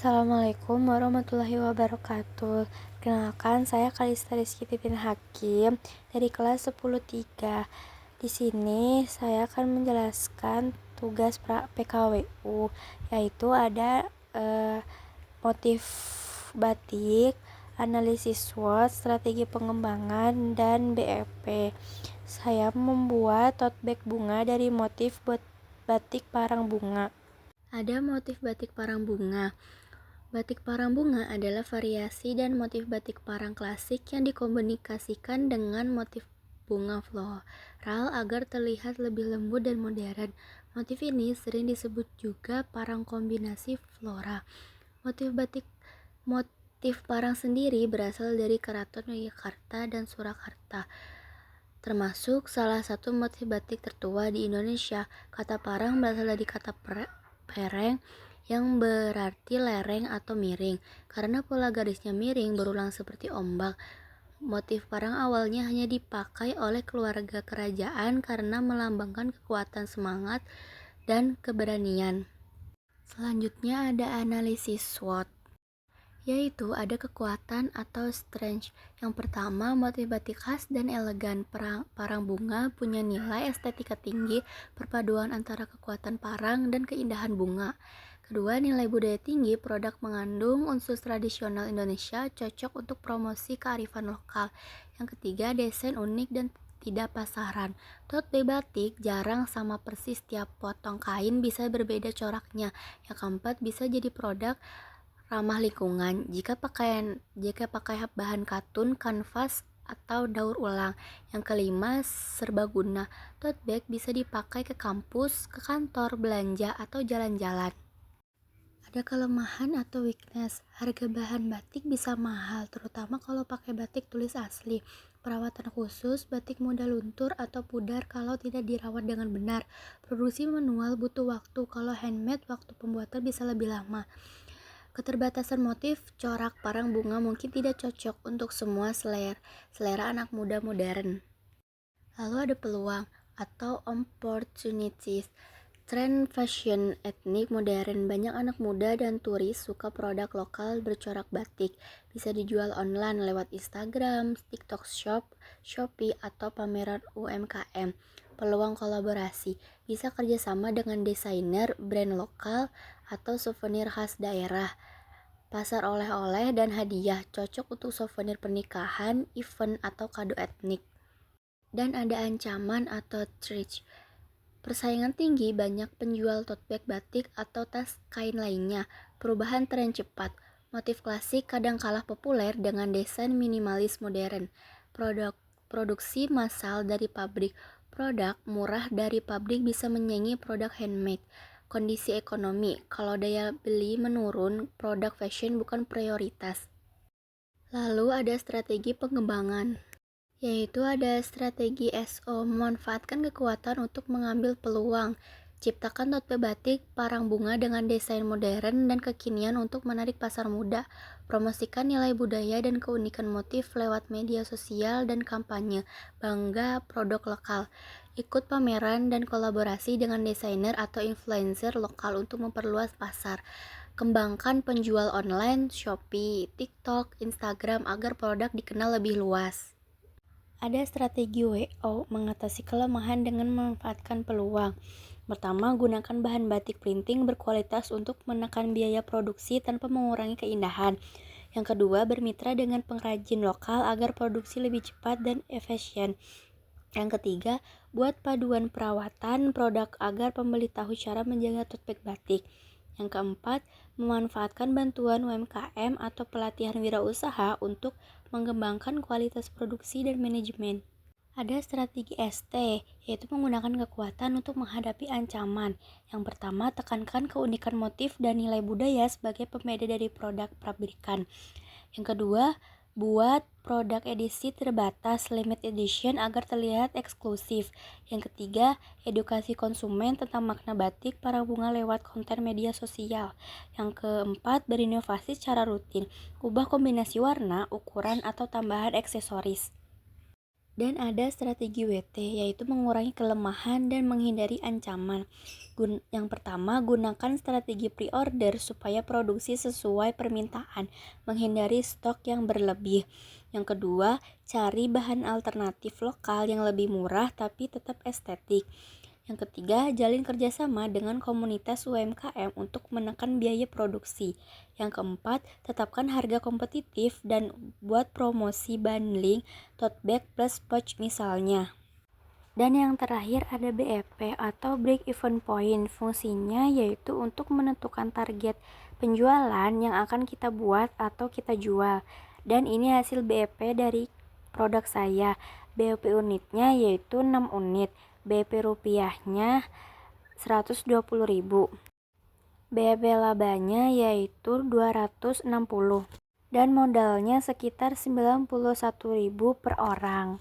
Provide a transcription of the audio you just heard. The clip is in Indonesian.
Assalamualaikum warahmatullahi wabarakatuh. Kenalkan, saya Kalista Rizky Titin Hakim dari kelas 10-3. Di sini saya akan menjelaskan tugas PKWU, yaitu ada motif batik, analisis SWOT, strategi pengembangan, dan BEP. Saya membuat tote bag bunga dari motif batik parang bunga. Ada motif batik parang bunga. Batik parang bunga adalah variasi dan motif batik parang klasik yang dikomunikasikan dengan motif bunga floral agar terlihat lebih lembut dan modern. Motif ini sering disebut juga parang kombinasi flora. Motif parang sendiri berasal dari Keraton Yogyakarta dan Surakarta, termasuk salah satu motif batik tertua di Indonesia. Kata parang berasal dari kata pereng yang berarti lereng atau miring. Karena pola garisnya miring berulang seperti ombak, motif parang awalnya hanya dipakai oleh keluarga kerajaan karena melambangkan kekuatan semangat dan keberanian. Selanjutnya ada analisis SWOT, yaitu ada kekuatan atau strength. Yang pertama, motif batik khas dan elegan. Parang bunga punya nilai estetika tinggi, perpaduan antara kekuatan parang dan keindahan bunga. Kedua, nilai budaya tinggi. Produk mengandung unsur tradisional Indonesia, cocok untuk promosi kearifan lokal. Yang ketiga, desain unik dan tidak pasaran. Tote bag batik jarang sama persis, tiap potong kain bisa berbeda coraknya. Yang keempat, bisa jadi produk ramah lingkungan jika pakai bahan katun, kanvas, atau daur ulang. Yang kelima, serbaguna. Tote bag bisa dipakai ke kampus, ke kantor, belanja, atau jalan-jalan. Ada kelemahan atau weakness. Harga bahan batik bisa mahal, terutama kalau pakai batik tulis asli. Perawatan khusus, batik mudah luntur atau pudar kalau tidak dirawat dengan benar. Produksi manual butuh waktu, kalau handmade waktu pembuatan bisa lebih lama. Keterbatasan motif, corak parang bunga mungkin tidak cocok untuk semua selera anak muda modern. Lalu ada peluang atau opportunities. Tren fashion etnik modern, banyak anak muda dan turis suka produk lokal bercorak batik. Bisa dijual online lewat Instagram, TikTok Shop, Shopee, atau pameran UMKM. Peluang kolaborasi, bisa kerjasama dengan desainer, brand lokal, atau souvenir khas daerah. Pasar oleh-oleh dan hadiah, cocok untuk souvenir pernikahan, event, atau kado etnik. Dan ada ancaman atau threat. Persaingan tinggi, banyak penjual tote bag batik atau tas kain lainnya. Perubahan tren cepat. Motif klasik kadang kalah populer dengan desain minimalis modern. Produksi massal dari pabrik. Produk murah dari pabrik bisa menyaingi produk handmade. Kondisi ekonomi, kalau daya beli menurun, produk fashion bukan prioritas. Lalu ada strategi pengembangan, yaitu ada strategi SO, memanfaatkan kekuatan untuk mengambil peluang. Ciptakan tote bag batik parang bunga dengan desain modern dan kekinian untuk menarik pasar muda. Promosikan nilai budaya dan keunikan motif lewat media sosial dan kampanye. Bangga produk lokal. Ikut pameran dan kolaborasi dengan desainer atau influencer lokal untuk memperluas pasar. Kembangkan penjual online, Shopee, TikTok, Instagram agar produk dikenal lebih luas. Ada strategi WO, mengatasi kelemahan dengan memanfaatkan peluang. Pertama, gunakan bahan batik printing berkualitas untuk menekan biaya produksi tanpa mengurangi keindahan. Yang kedua, bermitra dengan pengrajin lokal agar produksi lebih cepat dan efisien. Yang ketiga, buat paduan perawatan produk agar pembeli tahu cara menjaga tote bag batik. Yang keempat, memanfaatkan bantuan UMKM atau pelatihan wirausaha untuk mengembangkan kualitas produksi dan manajemen. Ada strategi ST, yaitu menggunakan kekuatan untuk menghadapi ancaman. Yang pertama, tekankan keunikan motif dan nilai budaya sebagai pembeda dari produk pabrikan. Yang kedua, buat produk edisi terbatas limited edition agar terlihat eksklusif. Yang ketiga, edukasi konsumen tentang makna batik parang bunga lewat konten media sosial. Yang keempat, berinovasi secara rutin. Ubah kombinasi warna, ukuran, atau tambahan aksesoris. Dan ada strategi WT, yaitu mengurangi kelemahan dan menghindari ancaman. Yang pertama, gunakan strategi pre-order supaya produksi sesuai permintaan, menghindari stok yang berlebih. Yang kedua, cari bahan alternatif lokal yang lebih murah tapi tetap estetik. Yang ketiga, jalin kerjasama dengan komunitas UMKM untuk menekan biaya produksi. Yang keempat, tetapkan harga kompetitif dan buat promosi bundling tote bag plus pouch misalnya. Dan yang terakhir ada BEP atau Break Even Point. Fungsinya yaitu untuk menentukan target penjualan yang akan kita buat atau kita jual. Dan ini hasil BEP dari produk saya. BEP unitnya yaitu 6 unit. BEP rupiahnya 120.000. BEP labanya yaitu 260. Dan modalnya sekitar 91.000 per orang.